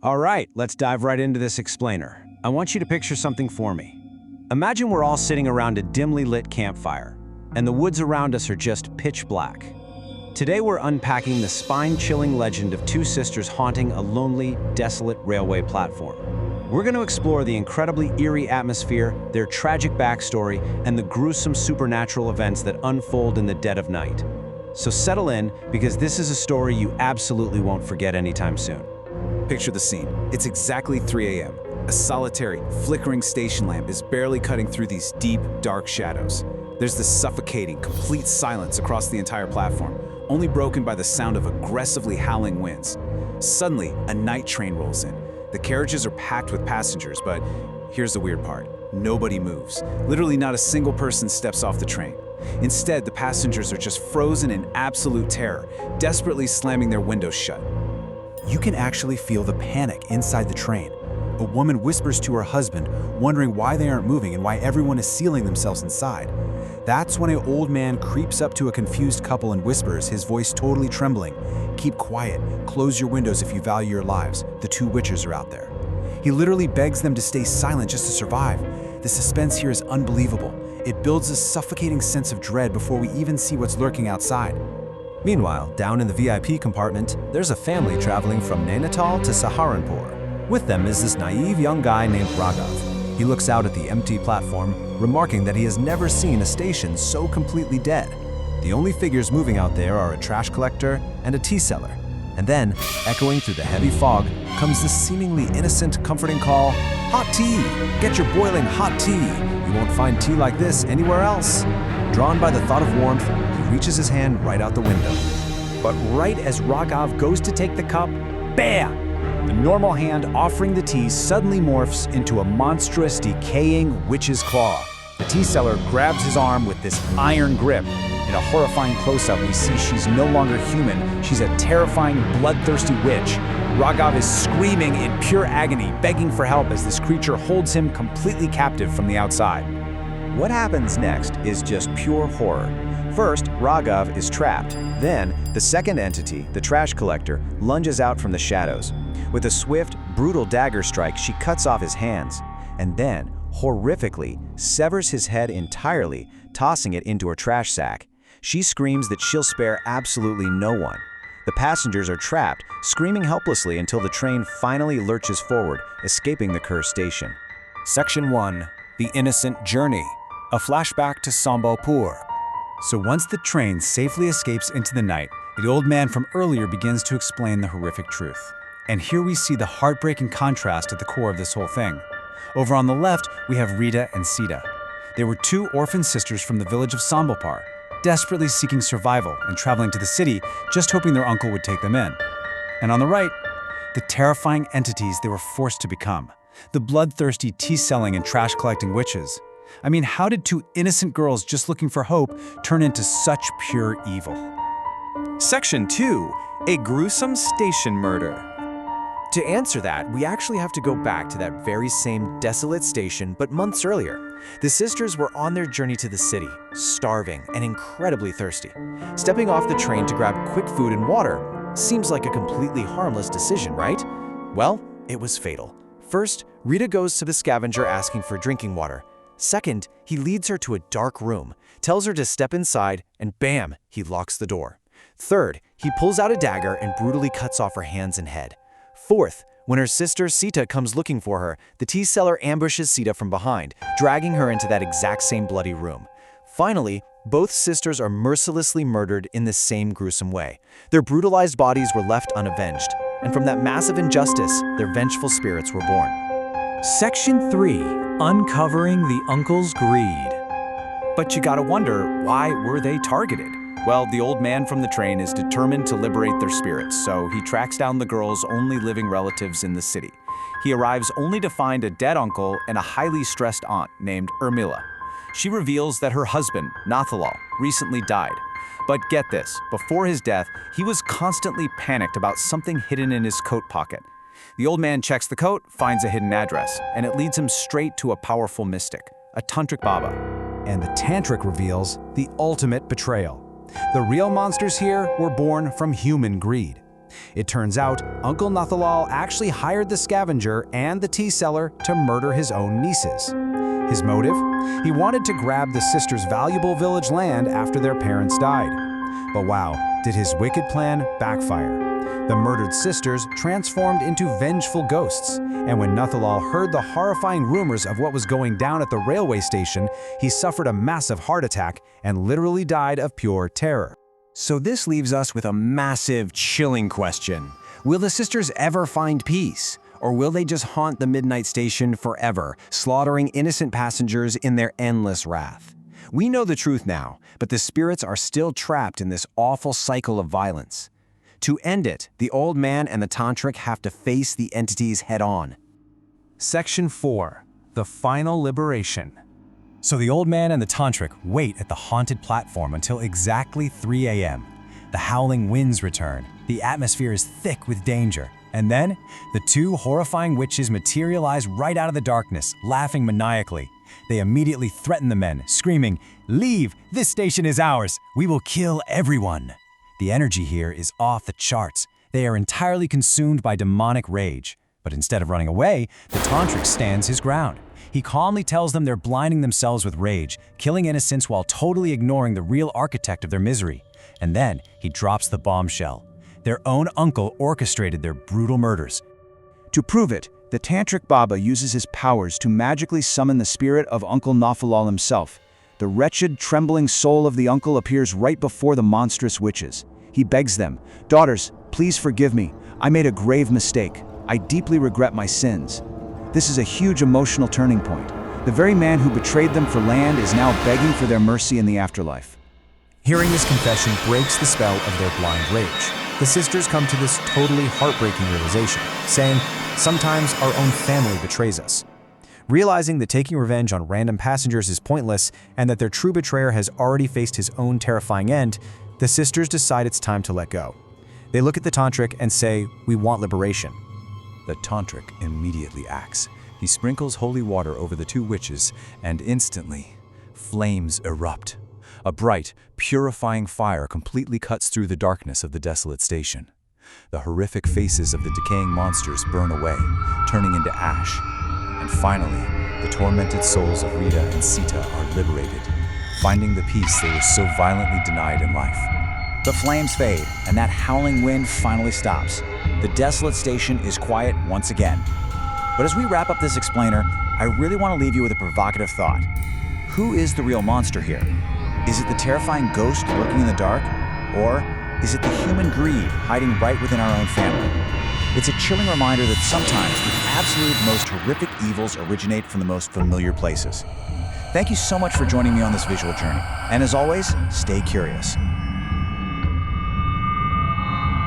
All right, let's dive right into this explainer. I want you to picture something for me. Imagine we're all sitting around a dimly lit campfire, and the woods around us are just pitch black. Today we're unpacking the spine-chilling legend of two sisters haunting a lonely, desolate railway platform. We're going to explore the incredibly eerie atmosphere, their tragic backstory, and the gruesome supernatural events that unfold in the dead of night. So settle in, because this is a story you absolutely won't forget anytime soon. Picture the scene. It's exactly 3 a.m. A solitary, flickering station lamp is barely cutting through these deep, dark shadows. There's this suffocating, complete silence across the entire platform, only broken by the sound of aggressively howling winds. Suddenly, a night train rolls in. The carriages are packed with passengers, but here's the weird part. Nobody moves. Literally not a single person steps off the train. Instead, the passengers are just frozen in absolute terror, desperately slamming their windows shut. You can actually feel the panic inside the train. A woman whispers to her husband, wondering why they aren't moving and why everyone is sealing themselves inside. That's when an old man creeps up to a confused couple and whispers, his voice totally trembling, "Keep quiet, close your windows if you value your lives, the two witches are out there." He literally begs them to stay silent just to survive. The suspense here is unbelievable. It builds a suffocating sense of dread before we even see what's lurking outside. Meanwhile, down in the VIP compartment, there's a family traveling from Nainital to Saharanpur. With them is this naive young guy named Raghav. He looks out at the empty platform, remarking that he has never seen a station so completely dead. The only figures moving out there are a trash collector and a tea seller. And then, echoing through the heavy fog, comes this seemingly innocent, comforting call, "Hot tea! Get your boiling hot tea! You won't find tea like this anywhere else." Drawn by the thought of warmth, he reaches his hand right out the window. But right as Raghav goes to take the cup, bam! The normal hand offering the tea suddenly morphs into a monstrous, decaying witch's claw. The tea seller grabs his arm with this iron grip. In a horrifying close-up, we see she's no longer human. She's a terrifying, bloodthirsty witch. Raghav is screaming in pure agony, begging for help as this creature holds him completely captive from the outside. What happens next is just pure horror. First, Raghav is trapped. Then, the second entity, the trash collector, lunges out from the shadows. With a swift, brutal dagger strike, she cuts off his hands, and then, horrifically, severs his head entirely, tossing it into her trash sack. She screams that she'll spare absolutely no one. The passengers are trapped, screaming helplessly until the train finally lurches forward, escaping the cursed station. Section 1. The Innocent Journey. A flashback to Sambhalpur. So once the train safely escapes into the night, the old man from earlier begins to explain the horrific truth. And here we see the heartbreaking contrast at the core of this whole thing. Over on the left, we have Reeta and Seeta. They were two orphan sisters from the village of Sambhalpur, desperately seeking survival and traveling to the city, just hoping their uncle would take them in. And on the right, the terrifying entities they were forced to become, the bloodthirsty tea-selling and trash-collecting witches. I mean, how did two innocent girls just looking for hope turn into such pure evil? Section 2. A gruesome station murder. To answer that, we actually have to go back to that very same desolate station, but months earlier. The sisters were on their journey to the city, starving and incredibly thirsty. Stepping off the train to grab quick food and water seems like a completely harmless decision, right? Well, it was fatal. First, Reeta goes to the scavenger asking for drinking water. Second, he leads her to a dark room, tells her to step inside, and bam, he locks the door. Third, he pulls out a dagger and brutally cuts off her hands and head. Fourth, when her sister Seeta comes looking for her, the tea seller ambushes Seeta from behind, dragging her into that exact same bloody room. Finally, both sisters are mercilessly murdered in the same gruesome way. Their brutalized bodies were left unavenged, and from that massive injustice, their vengeful spirits were born. Section 3. Uncovering the uncle's greed. But you gotta wonder, why were they targeted? Well, the old man from the train is determined to liberate their spirits, so he tracks down the girls' only living relatives in the city. He arrives only to find a dead uncle and a highly stressed aunt named Urmila. She reveals that her husband, Nathalal, recently died. But get this, before his death, he was constantly panicked about something hidden in his coat pocket. The old man checks the coat, finds a hidden address, and it leads him straight to a powerful mystic, a tantric baba. And the tantric reveals the ultimate betrayal. The real monsters here were born from human greed. It turns out Uncle Nathalal actually hired the scavenger and the tea seller to murder his own nieces. His motive? He wanted to grab the sisters' valuable village land after their parents died. But wow, did his wicked plan backfire. The murdered sisters transformed into vengeful ghosts, and when Nathalal heard the horrifying rumors of what was going down at the railway station, he suffered a massive heart attack and literally died of pure terror. So this leaves us with a massive, chilling question. Will the sisters ever find peace? Or will they just haunt the midnight station forever, slaughtering innocent passengers in their endless wrath? We know the truth now, but the spirits are still trapped in this awful cycle of violence. To end it, the old man and the tantric have to face the entities head-on. Section 4. The Final Liberation. So the old man and the tantric wait at the haunted platform until exactly 3 a.m. The howling winds return, the atmosphere is thick with danger, and then the two horrifying witches materialize right out of the darkness, laughing maniacally. They immediately threaten the men, screaming, "Leave! This station is ours! We will kill everyone!" The energy here is off the charts. They are entirely consumed by demonic rage. But instead of running away, the tantric stands his ground. He calmly tells them they're blinding themselves with rage, killing innocents while totally ignoring the real architect of their misery. And then he drops the bombshell. Their own uncle orchestrated their brutal murders. To prove it, the Tantric Baba uses his powers to magically summon the spirit of Uncle Nathalal himself. The wretched, trembling soul of the uncle appears right before the monstrous witches. He begs them, "Daughters, please forgive me. I made a grave mistake. I deeply regret my sins." This is a huge emotional turning point. The very man who betrayed them for land is now begging for their mercy in the afterlife. Hearing this confession breaks the spell of their blind rage. The sisters come to this totally heartbreaking realization, saying, "Sometimes our own family betrays us." Realizing that taking revenge on random passengers is pointless and that their true betrayer has already faced his own terrifying end, the sisters decide it's time to let go. They look at the tantric and say, "We want liberation." The tantric immediately acts. He sprinkles holy water over the two witches, and instantly, flames erupt. A bright, purifying fire completely cuts through the darkness of the desolate station. The horrific faces of the decaying monsters burn away, turning into ash. And finally, the tormented souls of Reeta and Seeta are liberated, finding the peace they were so violently denied in life. The flames fade, and that howling wind finally stops. The desolate station is quiet once again. But as we wrap up this explainer, I really want to leave you with a provocative thought. Who is the real monster here? Is it the terrifying ghost lurking in the dark? Or is it the human greed hiding right within our own family? It's a chilling reminder that sometimes the absolute most horrific evils originate from the most familiar places. Thank you so much for joining me on this visual journey. And as always, stay curious.